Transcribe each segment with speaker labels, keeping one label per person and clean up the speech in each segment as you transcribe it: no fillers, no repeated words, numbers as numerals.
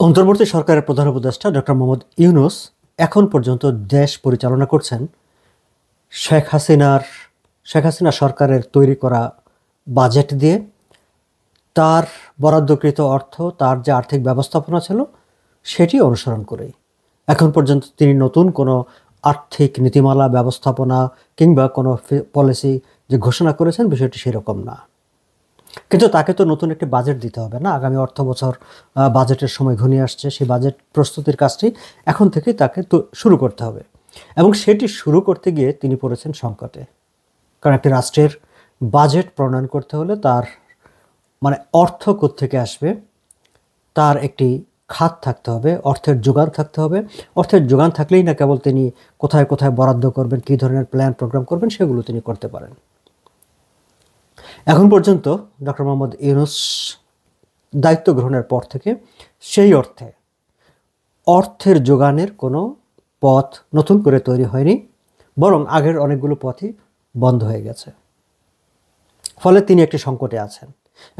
Speaker 1: অন্তর্বর্তী সরকারের প্রধান উপদেষ্টা ডক্টর মোহাম্মদ ইউনূস এখন পর্যন্ত দেশ পরিচালনা করছেন শেখ হাসিনা সরকারের তৈরি করা বাজেট দিয়ে, তার বরাদ্দকৃত অর্থ, তার যে আর্থিক ব্যবস্থাপনা ছিল সেটি অনুসরণ করেই এখন পর্যন্ত তিনি নতুন কোনো আর্থিক নীতিমালা, ব্যবস্থাপনা কিংবা কোনো পলিসি যে ঘোষণা করেছেন বিষয়টি সেরকম না। কিন্তু তাকে তো নতুন একটি বাজেট দিতে হবে না? আগামী অর্থ বছর বাজেটের সময় ঘনিয়ে আসছে, সেই বাজেট প্রস্তুতির কাজটি এখন থেকেই তাকে তো শুরু করতে হবে। এবং সেটি শুরু করতে গিয়ে তিনি পড়েছেন সংকটে। কারণ একটি রাষ্ট্রের বাজেট প্রণয়ন করতে হলে তার অর্থ কোত্থেকে আসবে, তার একটি খাত থাকতে হবে, অর্থের যোগান থাকতে হবে। অর্থের যোগান থাকলেই না কেবল তিনি কোথায় কোথায় বরাদ্দ করবেন, কী ধরনের প্ল্যান প্রোগ্রাম করবেন সেগুলো তিনি করতে পারেন। এখন পর্যন্ত ডক্টর মোহাম্মদ ইউনূস দায়িত্ব গ্রহণের পর থেকে সেই অর্থের যোগানের কোনো পথ নতুন করে তৈরি হয়নি, বরং আগের অনেকগুলো পথই বন্ধ হয়ে গেছে। ফলে তিনি একটি সংকটে আছেন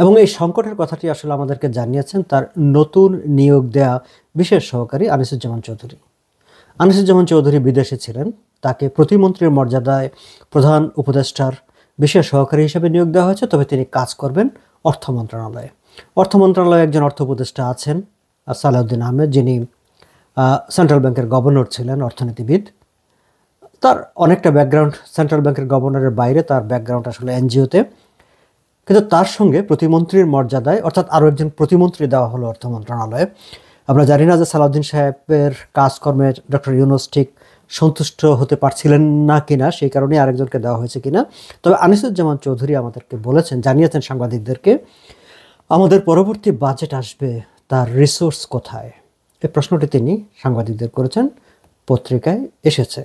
Speaker 1: এবং এই সংকটের কথাটি আসলে আমাদেরকে জানিয়েছেন তার নতুন নিয়োগ দেয়া বিশেষ সহকারী আনিসুজ্জামান চৌধুরী। আনিসুজ্জামান চৌধুরী বিদেশে ছিলেন, তাকে প্রতিমন্ত্রীর মর্যাদায় প্রধান উপদেষ্টার বিশেষ সহকারী হিসেবে নিয়োগ দেওয়া হয়েছে। তবে তিনি কাজ করবেন অর্থ মন্ত্রণালয়ে। অর্থ মন্ত্রণালয়ে একজন অর্থ উপদেষ্টা আছেন সালাউদ্দিন আহমেদ, যিনি সেন্ট্রাল ব্যাংকের গভর্নর ছিলেন, অর্থনীতিবিদ। তার অনেকটা ব্যাকগ্রাউন্ড সেন্ট্রাল ব্যাংকের গভর্নরের বাইরে, তার ব্যাকগ্রাউন্ড আসলে এনজিওতে। কিন্তু তার সঙ্গে প্রতিমন্ত্রীর মর্যাদায় অর্থাৎ আরও একজন প্রতিমন্ত্রী দেওয়া হলো অর্থ মন্ত্রণালয়ে। আমরা জানি না যে সালাউদ্দিন সাহেবের কাজকর্মে ডক্টর ইউনূস ঠিক সন্তুষ্ট হতে পারছিলেন না কিনা, সেই কারণে আরেকজনকে দেওয়া হয়েছে কিনা। তবে আনিসুজ্জামান চৌধুরী আমাদেরকে বলেছেন, জানিয়েছেন সাংবাদিকদেরকে, আমাদের পরবর্তী বাজেট আসবে, তার রিসোর্স কোথায়? এই প্রশ্নটি তিনি সাংবাদিকদের করেছেন, পত্রিকায় এসেছে।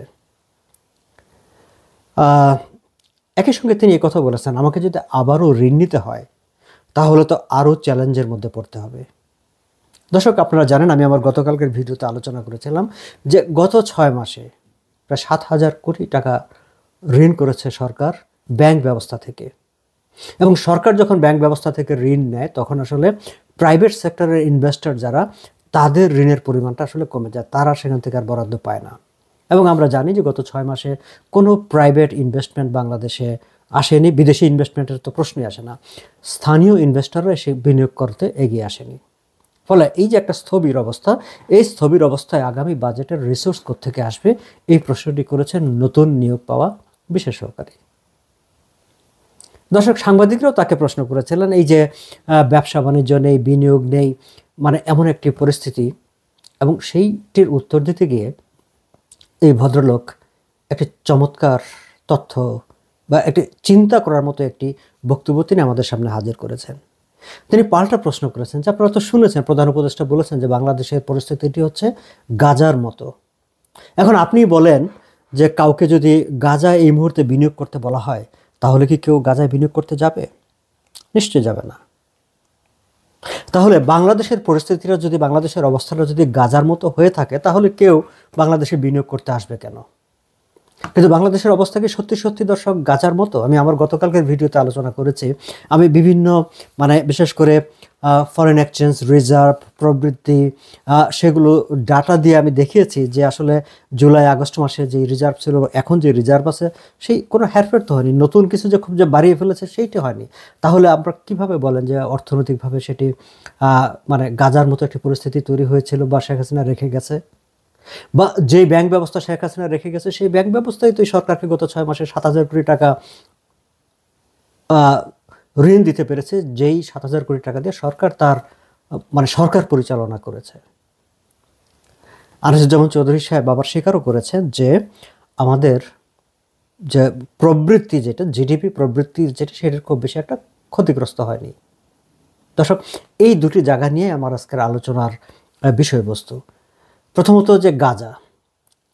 Speaker 1: একই সঙ্গে তিনি কথা বলেছেন, আমাকে যদি আবারও ঋণ নিতে হয় তাহলে তো আরও চ্যালেঞ্জের মধ্যে পড়তে হবে। দর্শক, আপনারা জানেন, আমি আমার গতকালকের ভিডিওতে আলোচনা করেছিলাম যে গত 6 মাসে প্রায় 7,000 কোটি টাকা ঋণ করেছে সরকার ব্যাংক ব্যবস্থা থেকে। এবং সরকার যখন ব্যাংক ব্যবস্থা থেকে ঋণ নেয় তখন আসলে প্রাইভেট সেক্টরের ইনভেস্টর যারা, তাদের ঋণের পরিমাণটা আসলে কমে যায়, তারা সেখান থেকে আর বরাদ্দ পায় না। এবং আমরা জানি যে গত 6 মাসে কোনো প্রাইভেট ইনভেস্টমেন্ট বাংলাদেশে আসেনি, বিদেশি ইনভেস্টমেন্টের তো প্রশ্নই আসে না, স্থানীয় ইনভেস্টররা এসে বিনিয়োগ করতে এগিয়ে আসেনি। ফলে এই যে একটা স্থবির অবস্থা, এই স্থবির অবস্থায় আগামী বাজেটের রিসোর্স কোত্থেকে আসবে, এই প্রশ্নটি করেছেন নতুন নিয়োগ পাওয়া বিশেষ সহকারী। দর্শক, সাংবাদিকরাও তাকে প্রশ্ন করেছিলেন, এই যে ব্যবসা বাণিজ্য নেই, বিনিয়োগ নেই, এমন একটি পরিস্থিতি, এবং সেইটির উত্তর দিতে গিয়ে এই ভদ্রলোক একটি চমৎকার তথ্য বা একটি চিন্তা করার মতো একটি বক্তব্য তিনি আমাদের সামনে হাজির করেছেন। তিনি পাল্টা প্রশ্ন করেছেন যে আপনারা তো শুনেছেন প্রধান উপদেষ্টা বলেছেন যে বাংলাদেশের পরিস্থিতিটি হচ্ছে গাজার মতো। এখন আপনি বলেন যে কাউকে যদি গাজায় এই মুহূর্তে বিনিয়োগ করতে বলা হয় তাহলে কি কেউ গাজায় বিনিয়োগ করতে যাবে? নিশ্চয়ই যাবে না। তাহলে বাংলাদেশের পরিস্থিতিটা যদি, বাংলাদেশের অবস্থাটা যদি গাজার মতো হয়ে থাকে তাহলে কেউ বাংলাদেশে বিনিয়োগ করতে আসবে কেন? কিন্তু বাংলাদেশের অবস্থা কি সত্যি সত্যি দর্শক গাজার মতো? আমি আমার গতকালকের ভিডিওতে আলোচনা করেছি, আমি বিভিন্ন বিশেষ করে ফরেন এক্সচেঞ্জ রিজার্ভ, প্রবৃদ্ধি, সেগুলো ডাটা দিয়ে আমি দেখিয়েছি যে আসলে জুলাই আগস্ট মাসে যে রিজার্ভ ছিল, এখন যে রিজার্ভ আছে সেই কোনো হেরফের তো হয়নি, নতুন কিছু যে খুব যে বাড়িয়ে ফেলেছে সেইটি হয়নি। তাহলে আপনারা কীভাবে বলেন যে অর্থনৈতিকভাবে সেটি গাজার মতো একটি পরিস্থিতি তৈরি হয়েছিল বা শেখ হাসিনা রেখে গেছে? বা যে ব্যাংক ব্যবস্থা শেখ হাসিনা রেখে গেছে সেই ব্যাংক ব্যবস্থায় তো সরকারকে গত 6 মাসে 7,000 কোটি টাকা ঋণ দিতে পেরেছে, যেই 7,000 কোটি টাকা দিয়ে সরকার তার সরকার পরিচালনা করেছে। আনিসুজ্জামান চৌধুরী সাহেব আবার স্বীকারও করেছেন যে আমাদের যে প্রবৃত্তি, যেটা জিডিপি প্রবৃত্তি যেটা, সেটার খুব বেশি একটা ক্ষতিগ্রস্ত হয়নি। দর্শক, এই দুটি জায়গা নিয়ে আমার আজকের আলোচনার বিষয়বস্তু। প্রথমত যে গাজা,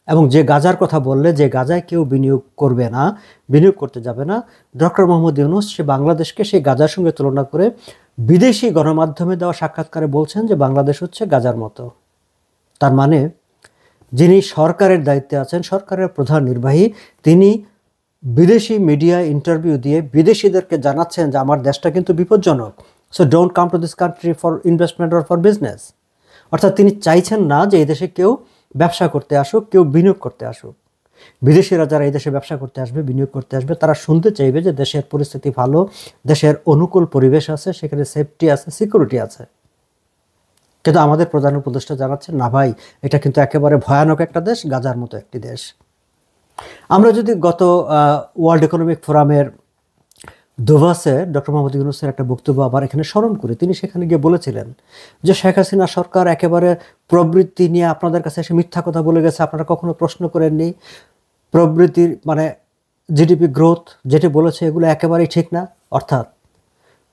Speaker 1: এবং যে গাজার কথা বললে যে গাজায় কেউ বিনিয়োগ করবে না, বিনিয়োগ করতে যাবে না, ডক্টর মোহাম্মদ ইউনূস সে বাংলাদেশকে সেই গাজার সঙ্গে তুলনা করে বিদেশি গণমাধ্যমে দেওয়া সাক্ষাৎকারে বলছেন যে বাংলাদেশ হচ্ছে গাজার মতো। তার মানে যিনি সরকারের দায়িত্বে আছেন, সরকারের প্রধান নির্বাহী, তিনি বিদেশি মিডিয়া ইন্টারভিউ দিয়ে বিদেশিদেরকে জানাচ্ছেন যে আমার দেশটা কিন্তু বিপজ্জনক, so don't come to this country for investment or for business. অর্থাৎ তিনি চাইছেন না যে এই দেশে কেউ ব্যবসা করতে আসুক, কেউ বিনিয়োগ করতে আসুক। বিদেশিরা যারা এই দেশে ব্যবসা করতে আসবে, বিনিয়োগ করতে আসবে, তারা শুনতে চাইবে যে দেশের পরিস্থিতি ভালো, দেশের অনুকূল পরিবেশ আছে, সেখানে সেফটি আছে, সিকিউরিটি আছে। কিন্তু আমাদের প্রধান উপদেষ্টা জানাচ্ছেন না ভাই, এটা কিন্তু একেবারে ভয়ানক একটা দেশ, গাজার মতো একটি দেশ। আমরা যদি গত ওয়ার্ল্ড ইকোনমিক ফোরামের দুভাসে ডক্টর মোহাম্মদ ইউনূসের একটা বক্তব্য আবার এখানে স্মরণ করি, তিনি সেখানে গিয়ে বলেছিলেন যে শেখ হাসিনা সরকার একেবারে প্রবৃত্তি নিয়ে আপনাদের কাছে এসে মিথ্যা কথা বলে গেছে, আপনারা কখনো প্রশ্ন করেননি। প্রবৃত্তির মানে জিডিপি গ্রোথ যেটি বলেছে এগুলো একেবারেই ঠিক না। অর্থাৎ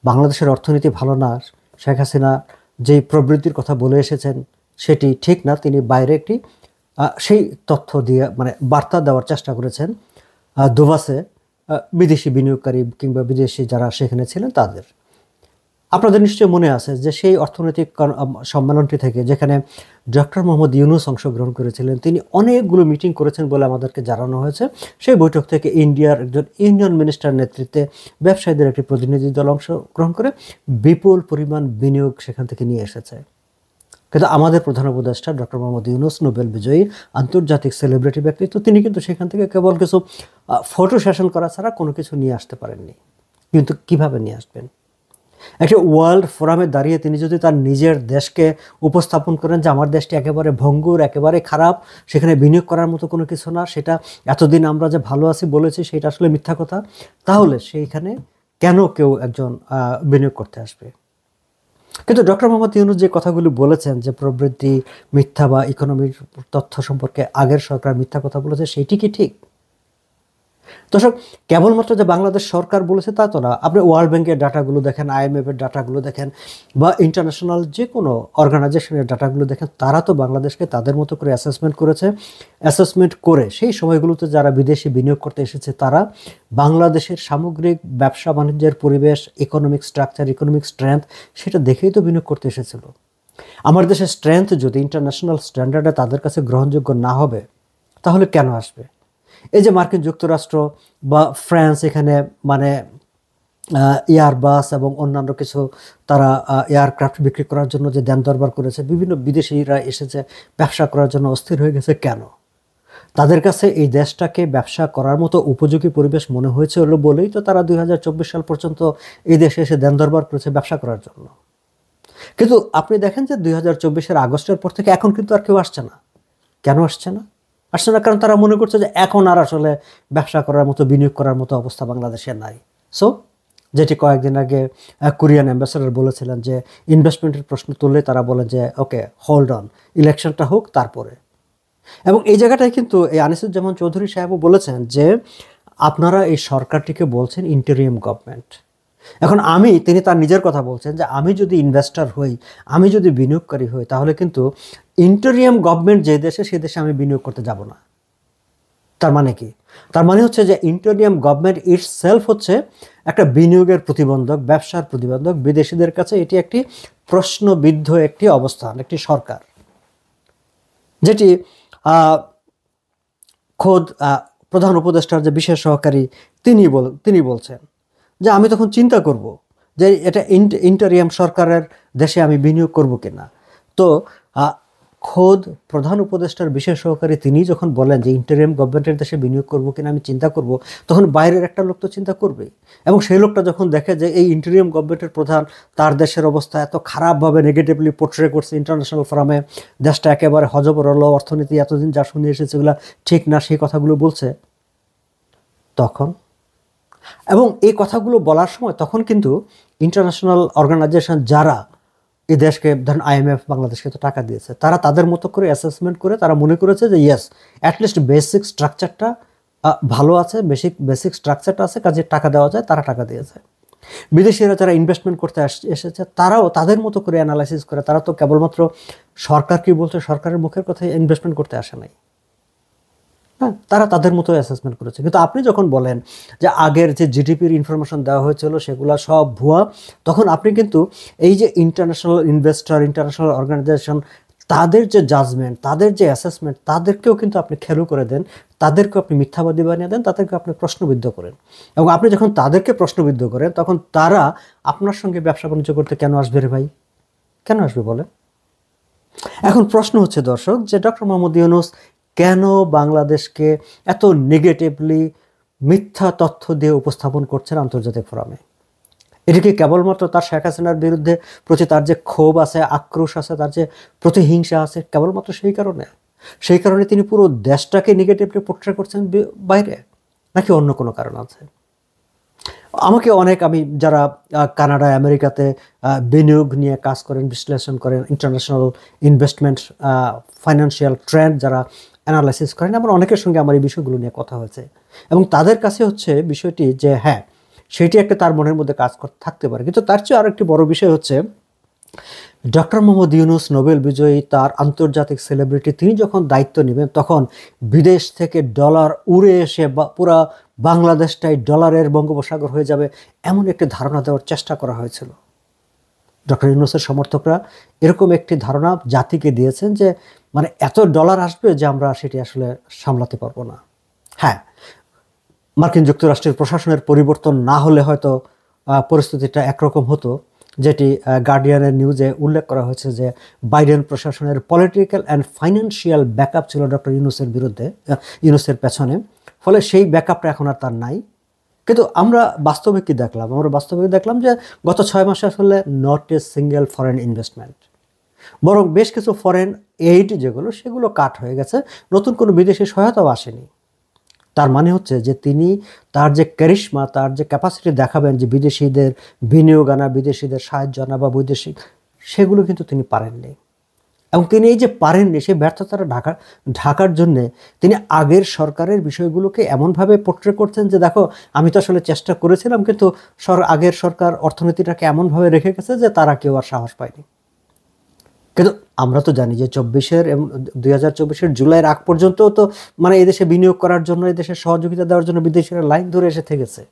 Speaker 1: বাংলাদেশের অর্থনীতি ভালো না, শেখ হাসিনা যেই প্রবৃত্তির কথা বলে এসেছেন সেটি ঠিক না। তিনি বাইরে একটি সেই তথ্য দিয়ে মানে বার্তা দেওয়ার চেষ্টা করেছেন দুভাসে বিদেশি বিনিয়োগকারী কিংবা বিদেশি যারা সেখানে ছিলেন তাদের। আপনাদের নিশ্চয়ই মনে আছে যে সেই অর্থনৈতিক সম্মেলনটি থেকে যেখানে ডক্টর মোহাম্মদ ইউনূস অংশগ্রহণ করেছিলেন, তিনি অনেকগুলো মিটিং করেছেন বলে আমাদেরকে জানানো হয়েছে। সেই বৈঠক থেকে ইন্ডিয়ার একজন ইউনিয়ন মিনিস্টার নেতৃত্বে ব্যবসায়ীদের একটি প্রতিনিধি দল অংশগ্রহণ করে বিপুল পরিমাণ বিনিয়োগ সেখান থেকে নিয়ে এসেছে। কিন্তু আমাদের প্রধান উপদেষ্টা ডক্টর মোহাম্মদ ইউনূস, নোবেল বিজয়ী আন্তর্জাতিক সেলিব্রিটি ব্যক্তিত্ব, তিনি কিন্তু সেখান থেকে কেবল কিছু ফটো সেশন করা ছাড়া কোনো কিছু নিয়ে আসতে পারেননি। কিন্তু কিভাবে নিয়ে আসবেন? একটা ওয়ার্ল্ড ফোরামে দাঁড়িয়ে তিনি যদি তার নিজের দেশকে উপস্থাপন করেন যে আমার দেশটি একেবারে ভঙ্গুর, একেবারে খারাপ, সেখানে বিনিয়োগ করার মতো কোনো কিছু না, সেটা এতদিন আমরা যে ভালো আছি বলেছি সেটা আসলে মিথ্যা কথা, তাহলে সেইখানে কেন কেউ একজন বিনিয়োগ করতে আসবে? কিন্তু ডক্টর মোহাম্মদ ইউনূস যে কথাগুলি বলেছেন যে প্রবৃদ্ধি মিথ্যা বা ইকোনমির তথ্য সম্পর্কে আগের সরকার মিথ্যা কথা বলেছে, সেইটি কি ঠিক? দর্শক, কেবলমাত্র যে বাংলাদেশ সরকার বলেছে তা তো না। আপনি ওয়ার্ল্ড ব্যাংকের ডাটাগুলো দেখেন, IMF-এর ডাটাগুলো দেখেন, বা ইন্টারন্যাশনাল যে কোনো অর্গানাইজেশনের ডাটাগুলো দেখেন, তারা তো বাংলাদেশকে তাদের মতো করে অ্যাসেসমেন্ট করেছে। অ্যাসেসমেন্ট করে সেই সময়গুলোতে যারা বিদেশি বিনিয়োগ করতে এসেছে তারা বাংলাদেশের সামগ্রিক ব্যবসা বাণিজ্যের পরিবেশ, ইকোনমিক স্ট্রাকচার, ইকোনমিক স্ট্রেংথ, সেটা দেখেই তো বিনিয়োগ করতে এসেছিল। আমার দেশের স্ট্রেংথ যদি ইন্টারন্যাশনাল স্ট্যান্ডার্ডে তাদের কাছে গ্রহণযোগ্য না হবে, তাহলে কেন আসবে? এই যে মার্কিন যুক্তরাষ্ট্র বা ফ্রান্স এখানে মানে এয়ারবাস এবং অন্যান্য কিছু তারা এয়ারক্রাফট বিক্রি করার জন্য যে দেন দরবার করেছে, বিভিন্ন বিদেশিরা এসেছে ব্যবসা করার জন্য অস্থির হয়ে গেছে কেন? তাদের কাছে এই দেশটাকে ব্যবসা করার মতো উপযোগী পরিবেশ মনে হয়েছে হলো বলেই তো তারা 2024 সাল পর্যন্ত এই দেশে এসে দেন দরবার করেছে ব্যবসা করার জন্য। কিন্তু আপনি দেখেন যে 2024-এর আগস্টের পর থেকে এখন কিন্তু আর কেউ আসছে না। কেন আসছে না? আসছে না কারণ তারা মনে করছে যে এখন আর আসলে ব্যবসা করার মতো, বিনিয়োগ করার মতো অবস্থা বাংলাদেশে নাই। সো যেটি কয়েকদিন আগে কোরিয়ান অ্যাম্বাসেডর বলেছিলেন যে ইনভেস্টমেন্টের প্রশ্ন তুললে তারা বলেন যে ওকে হোল্ড অন, ইলেকশনটা হোক তারপরে। এবং এই জায়গাটায় কিন্তু এই আনিসুজ্জামান চৌধুরী সাহেবও বলেছেন যে আপনারা এই সরকারটিকে বলছেন ইন্টেরিয়াম গভর্নমেন্ট। এখন তিনি তার নিজের কথা বলছেন যে আমি যদি ইনভেস্টর হই, আমি যদি বিনিয়োগকারী হই, তাহলে কিন্তু ইন্টেরিয়াম গভর্নমেন্ট যে দেশে সে দেশে আমি বিনিয়োগ করতে যাব না। তার মানে কি? তার মানে হচ্ছে যে ইন্টেরিয়াম গভর্নমেন্ট ইটসেলফ হচ্ছে একটা বিনিয়োগের প্রতিবন্ধক, ব্যবসার প্রতিবন্ধক। বিদেশিদের কাছে এটি একটি প্রশ্নবিদ্ধ একটি অবস্থান, একটি সরকার, যেটি খোদ প্রধান উপদেষ্টার যে বিশেষ সহকারী তিনি বলছেন যে আমি তখন চিন্তা করব যে এটা ইন্টারিয়াম সরকারের দেশে আমি বিনিয়োগ করব কিনা। তো খোদ প্রধান উপদেষ্টার বিশেষ সহকারী তিনি যখন বলেন যে ইন্টারিয়াম গভর্নমেন্টের দেশে বিনিয়োগ করব কিনা আমি চিন্তা করব, তখন বাইরের একটা লোক তো চিন্তা করবেই। এবং সেই লোকটা যখন দেখে যে এই ইন্টারিয়াম গভর্নমেন্টের প্রধান তার দেশের অবস্থা এত খারাপভাবে নেগেটিভলি পোর্ট্রে করছে ইন্টারন্যাশনাল ফোরামে, দেশটা একেবারে হজবরল, অর্থনীতি এতদিন যা শুনে এসেছে এগুলো ঠিক না, সেই কথাগুলো বলছে তখন। এবং এই কথাগুলো বলার সময় তখন কিন্তু ইন্টারন্যাশনাল অর্গানাইজেশন যারা এই দেশকে, ধরেন IMF বাংলাদেশকে তো টাকা দিয়েছে, তারা তাদের মতো করে অ্যাসেসমেন্ট করে তারা মনে করেছে যে ইয়েস, অ্যাটলিস্ট বেসিক স্ট্রাকচারটা ভালো আছে, বেসিক স্ট্রাকচারটা আছে, কাজে টাকা দেওয়া যায়, তারা টাকা দিয়েছে। বিদেশিরা যারা ইনভেস্টমেন্ট করতে এসেছে তারাও তাদের মতো করে অ্যানালাইসিস করে, তারা তো কেবলমাত্র সরকার কি বলছে সরকারের মুখের কথাই ইনভেস্টমেন্ট করতে আসে নাই। হ্যাঁ, তারা তাদের মতো অ্যাসেসমেন্ট করেছে। কিন্তু আপনি যখন বলেন যে আগের যে জিডিপির ইনফরমেশন দেওয়া হয়েছিল সেগুলো সব ভুয়া, তখন আপনি কিন্তু এই যে ইন্টারন্যাশনাল ইনভেস্টর, ইন্টারন্যাশনাল অর্গানাইজেশন, তাদের যে জাজমেন্ট, তাদের যে অ্যাসেসমেন্ট, তাদেরকেও কিন্তু আপনি খেলু করে দেন, তাদেরকেও আপনি মিথ্যাবাদী বানিয়ে দেন, তাদেরকে আপনি প্রশ্নবিদ্ধ করেন। এবং আপনি যখন তাদেরকে প্রশ্নবিদ্ধ করেন তখন তারা আপনার সঙ্গে ব্যবসা বাণিজ্য করতে কেন আসবে রে ভাই? কেন আসবে বলেন? এখন প্রশ্ন হচ্ছে দর্শক যে ডক্টর মোহাম্মদ ইউনূস কেন বাংলাদেশকে এত নেগেটিভলি মিথ্যা তথ্য দিয়ে উপস্থাপন করছেন আন্তর্জাতিক ফোরামে? এটা কি কেবলমাত্র তার শেখ হাসিনার বিরুদ্ধে প্রতি তার যে ক্ষোভ আছে, আক্রোশ আছে, তার যে প্রতিহিংসা আছে, কেবলমাত্র সেই কারণে তিনি পুরো দেশটাকে নেগেটিভলি পোট্রে করছেন বাইরে, নাকি অন্য কোনো কারণ আছে? আমি যারা কানাডা আমেরিকাতে বিনিয়োগ নিয়ে কাজ করেন, বিশ্লেষণ করেন, ইন্টারন্যাশনাল ইনভেস্টমেন্ট ফাইন্যান্সিয়াল ট্রেন্ড যারা অ্যানালাইসিস করেন, আমার অনেকের সঙ্গে আমার এই বিষয়গুলো নিয়ে কথা হয়েছে এবং তাদের কাছে হচ্ছে বিষয়টি যে হ্যাঁ, সেটি একটা তার মনের মধ্যে কাজ করতে থাকতে পারে, কিন্তু তার চেয়ে আরও একটি বড় বিষয় হচ্ছে ডক্টর মোহাম্মদ ইউনূস নোবেল বিজয়ী, তার আন্তর্জাতিক সেলিব্রিটি, তিনি যখন দায়িত্ব নেবেন তখন বিদেশ থেকে ডলার উড়ে এসে পুরা বাংলাদেশটাই ডলারের বঙ্গোপসাগর হয়ে যাবে এমন একটি ধারণা দেওয়ার চেষ্টা করা হয়েছিল। ডক্টর ইউনূসের সমর্থকরা এরকম একটি ধারণা জাতিকে দিয়েছেন যে মানে এত ডলার আসবে যে আমরা সেটি আসলে সামলাতে পারবো না। হ্যাঁ, মার্কিন যুক্তরাষ্ট্রের প্রশাসনের পরিবর্তন না হলে হয়তো পরিস্থিতিটা একরকম হতো, যেটি গার্ডিয়ানের নিউজে উল্লেখ করা হয়েছে যে বাইডেন প্রশাসনের পলিটিক্যাল অ্যান্ড ফাইন্যান্সিয়াল ব্যাকআপ ছিল ডক্টর ইউনূসের পেছনে, ফলে সেই ব্যাকআপটা এখন আর তার নাই। কিন্তু আমরা বাস্তবে কি দেখলাম? আমরা বাস্তবে দেখলাম যে গত 6 মাসে আসলে not a single foreign investment, বরং বেশ কিছু ফরেন এইড সেগুলো কাট হয়ে গেছে, নতুন কোনো বিদেশি সহায়তাও আসেনি। তার মানে হচ্ছে যে তিনি তার যে ক্যারিশমা, তার যে ক্যাপাসিটি দেখাবেন যে বিদেশিদের বিনিয়োগ আনা, বিদেশিদের সাহায্য আনা বা বৈদেশিক, সেগুলো কিন্তু তিনি পারেননি। এবং তিনি এই যে পারেননি, সেই ব্যর্থতাটা ঢাকার জন্যে তিনি আগের সরকারের বিষয়গুলোকে এমনভাবে পোট্রে করছেন যে দেখো, আমি তো আসলে চেষ্টা করেছিলাম, কিন্তু আগের সরকার অর্থনীতিটাকে এমনভাবে রেখে গেছে যে তারা কেউ আর সাহস পায়নি। কিন্তু আমরা তো জানি যে 2024-এর জুলাইয়ের আগ পর্যন্ত তো মানে এদেশে বিনিয়োগ করার জন্য, এদেশে সহযোগিতা দেওয়ার জন্য বিদেশিরা লাইন ধরে এসে থেকেছে,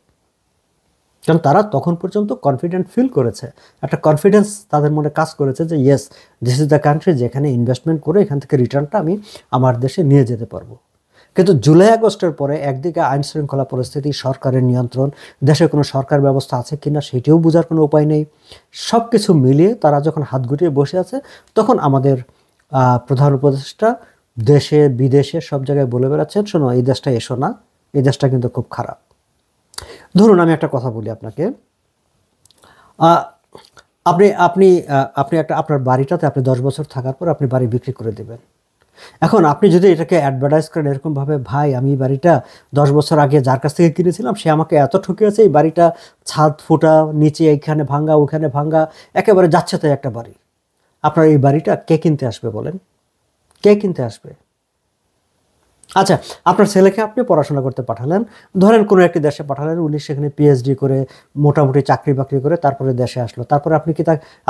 Speaker 1: কারণ তারা তখন পর্যন্ত কনফিডেন্ট ফিল করেছে, একটা কনফিডেন্স তাদের মনে কাজ করেছে যে yes, this is the country যেখানে ইনভেস্টমেন্ট করে এখান থেকে রিটার্নটা আমি আমার দেশে নিয়ে যেতে পারবো। কিন্তু জুলাই আগস্টের পরে একদিকে আইন শৃঙ্খলা পরিস্থিতি, সরকারের নিয়ন্ত্রণ, দেশে কোনো সরকার ব্যবস্থা আছে কিনা সেটিও বোঝার কোনো উপায় নেই, সব কিছু মিলিয়ে তারা যখন হাত গুটিয়ে বসে আছে, তখন আমাদের প্রধান উপদেষ্টা দেশে বিদেশে সব জায়গায় বলে বেড়াচ্ছেন, শোনো এই দেশটা এসো না, এই দেশটা কিন্তু খুব খারাপ। ধরুন আমি একটা কথা বলি আপনাকে, আপনি আপনি আপনি আপনার বাড়িটাতে আপনি 10 বছর থাকার পর আপনি বাড়ি বিক্রি করে দেবেন। এখন আপনি যদি এটাকে অ্যাডভার্টাইজ করেন এরকমভাবে, ভাই আমি বাড়িটা 10 বছর আগে যার কাছ থেকে কিনেছিলাম সে আমাকে এত ঠকিয়েছে, এই বাড়িটা ছাদ ফোটা, নিচে এইখানে ভাঙ্গা, ওখানে ভাঙ্গা, একেবারে যাচ্ছে তাই একটা বাড়ি। আপনার এই বাড়িটা কে কিনতে আসবে বলেন? কে কিনতে আসবে? আচ্ছা, আপনার ছেলেকে আপনি পড়াশোনা করতে পাঠালেন, ধরেন কোনো একটি দেশে পাঠালেন, উনি সেখানে পিএইচডি করে মোটামুটি চাকরি বাকরি করে তারপরে দেশে আসলো, তারপরে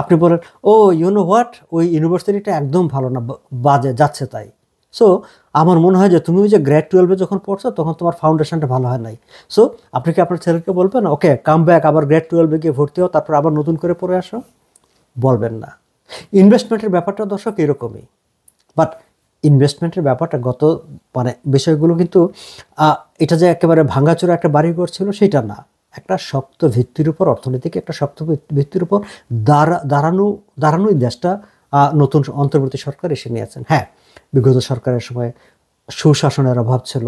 Speaker 1: আপনি বলেন ও ইউনো হোয়াট, ওই ইউনিভার্সিটিটা একদম ভালো না, বাজে, যাচ্ছে তাই। সো আমার মনে হয় যে তুমি ওই যে গ্রেড 12-এ যখন পড়ছো তখন তোমার ফাউন্ডেশনটা ভালো হয় নাই, সো আপনি কি আপনার ছেলেকে বলবেন ওকে কাম ব্যাক, আবার গ্রেড 12-এ গিয়ে ভর্তি হও, তারপর আবার নতুন করে পড়ে আসো? বলবেন না। ইনভেস্টমেন্টের ব্যাপারটা দর্শক এরকমই, বাট ইনভেস্টমেন্টের ব্যাপারটা বিষয়গুলো কিন্তু এটা যে একেবারে ভাঙাচোরা একটা বাড়িঘর ছিল সেটা না, একটা শক্ত ভিত্তির উপর, অর্থনীতিকে একটা শক্ত ভিত্তির উপর দাঁড়ানোই দেশটা নতুন অন্তর্বর্তী সরকার এসে নিয়েছেন। হ্যাঁ, বিগত সরকারের সময় সুশাসনের অভাব ছিল,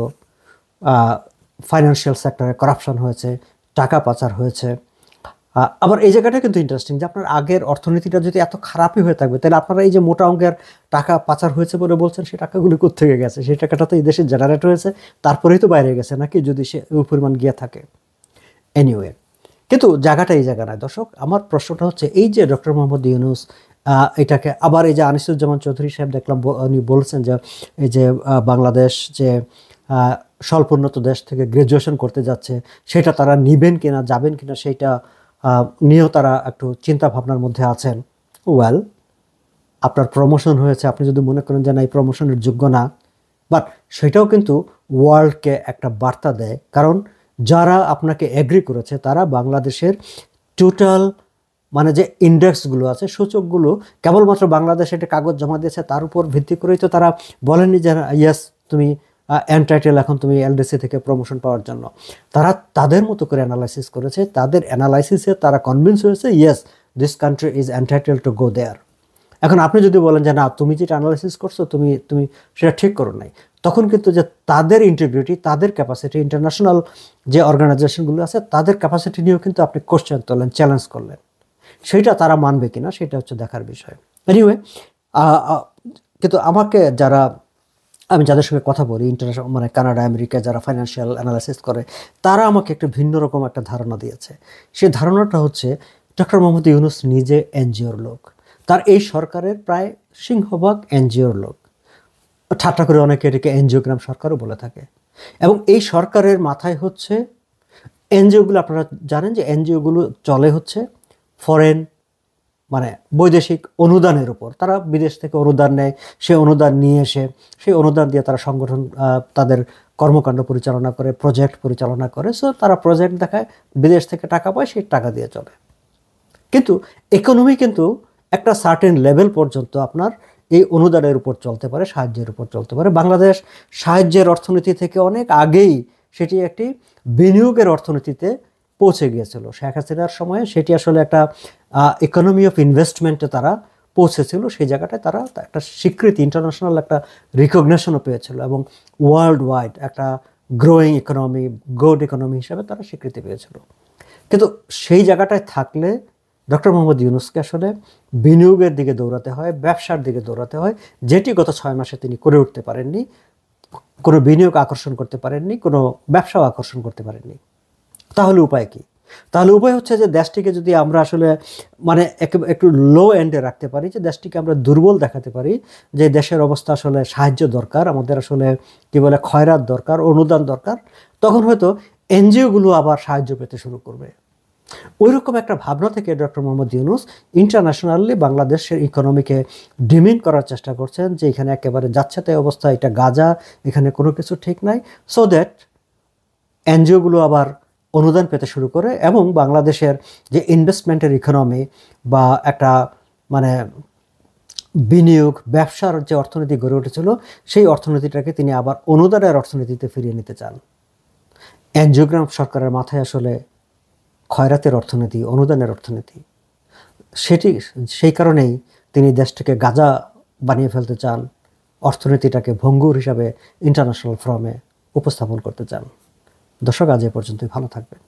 Speaker 1: ফাইন্যান্সিয়াল সেক্টরে করাপশন হয়েছে, টাকা পাচার হয়েছে। আবার এই জায়গাটা কিন্তু ইন্টারেস্টিং যে আপনার আগের অর্থনীতিটা যদি এত খারাপই হয়ে থাকবে, তাহলে আপনারা এই যে মোটা অঙ্কের টাকা পাচার হয়েছে বলে বলছেন, সেই টাকাগুলি কোত্থেকে গেছে? সেই টাকাটা তো এই দেশে জেনারেট হয়েছে, তারপরেই তো বাইরে গেছে নাকি, যদি সে ওই পরিমাণ গিয়ে থাকে। এনিওয়ে, কিন্তু জায়গাটা এই জায়গা নয় দর্শক। আমার প্রশ্নটা হচ্ছে এই যে ডক্টর মোহাম্মদ ইউনূস এটাকে আবার এই যে আনিসুজ্জামান চৌধুরী সাহেব দেখলাম উনি বলছেন যে এই যে বাংলাদেশ যে স্বল্পোন্নত দেশ থেকে গ্র্যাজুয়েশন করতে যাচ্ছে, সেটা তারা নিবেন কিনা, যাবেন কিনা, সেইটা নিয়েও তারা একটু চিন্তা ভাবনার মধ্যে আছেন। ওয়েল, আপনার প্রমোশন হয়েছে, আপনি যদি মনে করেন যে না এই প্রমোশনের যোগ্য না, বাট সেটাও কিন্তু ওয়ার্ল্ডকে একটা বার্তা দেয়, কারণ যারা আপনাকে এগ্রি করেছে তারা বাংলাদেশের টোটাল যে ইন্ডেক্সগুলো আছে, সূচকগুলো, কেবলমাত্র বাংলাদেশ একটা কাগজ জমা দিয়েছে তার উপর ভিত্তি করেই তো তারা বলেননি যে ইয়েস তুমি এনটাইটেল, এখন তুমি এলডিসি থেকে প্রমোশন পাওয়ার জন্য। তারা তাদের মতো করে অ্যানালাইসিস করেছে, তাদের অ্যানালাইসিসে তারা কনভিন্স হয়েছে yes this country is entitle to go there. এখন আপনি যদি বলেন যে না, তুমি যেটা অ্যানালাইসিস করছো তুমি তুমি সেটা ঠিক করো নাই, তখন কিন্তু যে তাদের ইন্টিগ্রিটি, তাদের ক্যাপাসিটি, ইন্টারন্যাশনাল যে অর্গানাইজেশনগুলো আছে তাদের ক্যাপাসিটি নিয়েও কিন্তু আপনি কোশ্চেন তুললেন, চ্যালেঞ্জ করলেন। সেটা তারা মানবে কিনা সেটা হচ্ছে দেখার বিষয়। এনিওয়ে, কিন্তু আমাকে যারা, আমি যাদের সঙ্গে কথা বলি ইন্টারন্যাশনাল, মানে কানাডা, আমেরিকা যারা ফাইন্যান্সিয়াল অ্যানালাইসিস করে, তারা আমাকে একটা ভিন্ন রকম একটা ধারণা দিয়েছে। সেই ধারণাটা হচ্ছে ডক্টর মোহাম্মদ ইউনূস নিজে এনজিওর লোক, তার এই সরকারের প্রায় সিংহভাগ এনজিওর লোক। ঠাট্টা করে অনেকে এটাকে এনজিওগ্রাম সরকারও বলে থাকে। এবং এই সরকারের মাথায় হচ্ছে এনজিওগুলো, আপনারা জানেন যে এনজিওগুলো চলে হচ্ছে ফরেন, মানে বৈদেশিক অনুদানের উপর। তারা বিদেশ থেকে অনুদান নেয়, সেই অনুদান নিয়ে এসে সেই অনুদান দিয়ে তারা সংগঠন, তাদের কর্মকাণ্ড পরিচালনা করে, প্রজেক্ট পরিচালনা করে। সো তারা প্রজেক্ট দেখায়, বিদেশ থেকে টাকা পায়, সেই টাকা দিয়ে চলে। কিন্তু ইকোনমি কিন্তু একটা সার্টেন লেভেল পর্যন্ত আপনার এই অনুদানের উপর চলতে পারে, সাহায্যের উপর চলতে পারে। বাংলাদেশ সাহায্যের অর্থনীতি থেকে অনেক আগেই সেটি একটি বিনিয়োগের অর্থনীতিতে পৌঁছে গিয়েছিল। শেখ হাসিনার সময়ে সেটি আসলে একটা ইকোনমি অফ ইনভেস্টমেন্টে তারা পৌঁছেছিল। সেই জায়গাটায় তারা একটা স্বীকৃতি, ইন্টারন্যাশনাল একটা রিকগনিশনও পেয়েছিল, এবং ওয়ার্ল্ড ওয়াইড একটা গ্রোয়িং ইকোনমি, গুড ইকোনমি হিসাবে তারা স্বীকৃতি পেয়েছিল। কিন্তু সেই জায়গাটায় থাকলে ডক্টর মোহাম্মদ ইউনূসকে আসলে বিনিয়োগের দিকে দৌড়াতে হয়, ব্যবসার দিকে দৌড়াতে হয়, যেটি গত 6 মাসে তিনি করে উঠতে পারেননি। কোনো বিনিয়োগ আকর্ষণ করতে পারেননি, কোনো ব্যবসাও আকর্ষণ করতে পারেননি। তাহলে উপায় কি? তাহলে উপায় হচ্ছে যে দেশটিকে যদি আমরা আসলে মানে একটু লো এন্ডে রাখতে পারি, যে দেশটিকে আমরা দুর্বল দেখাতে পারি, যে দেশের অবস্থা আসলে সাহায্য দরকার, আমাদের আসলে কি বলে খয়রাত দরকার, অনুদান দরকার, তখন হয়তো এনজিওগুলো আবার সাহায্য পেতে শুরু করবে। ওইরকম একটা ভাবনা থেকে ডক্টর মোহাম্মদ ইউনূস ইন্টারন্যাশনালি বাংলাদেশের ইকোনমিকে ডিমিন করার চেষ্টা করছেন, যে এখানে একেবারে যাচ্ছেতাই অবস্থা, এটা গাজা, এখানে কোনো কিছু ঠিক নাই, সো দ্যাট এনজিওগুলো আবার অনুদান পেতে শুরু করে, এবং বাংলাদেশের যে ইনভেস্টমেন্টের ইকোনমি বা একটা মানে বিনিয়োগ ব্যবসার যে অর্থনীতি গড়ে উঠেছিল, সেই অর্থনীতিটাকে তিনি আবার অনুদানের অর্থনীতিতে ফিরিয়ে নিতে চান। এনজিওগ্রাম সরকারের মাথায় আসলে খয়রাতের অর্থনীতি, অনুদানের অর্থনীতি, সেই কারণেই তিনি দেশটাকে গাজা বানিয়ে ফেলতে চান, অর্থনীতিটাকে ভঙ্গুর হিসাবে ইন্টারন্যাশনাল ফোরামে উপস্থাপন করতে চান। দর্শক, আজ এ পর্যন্তই, ভালো থাকবেন।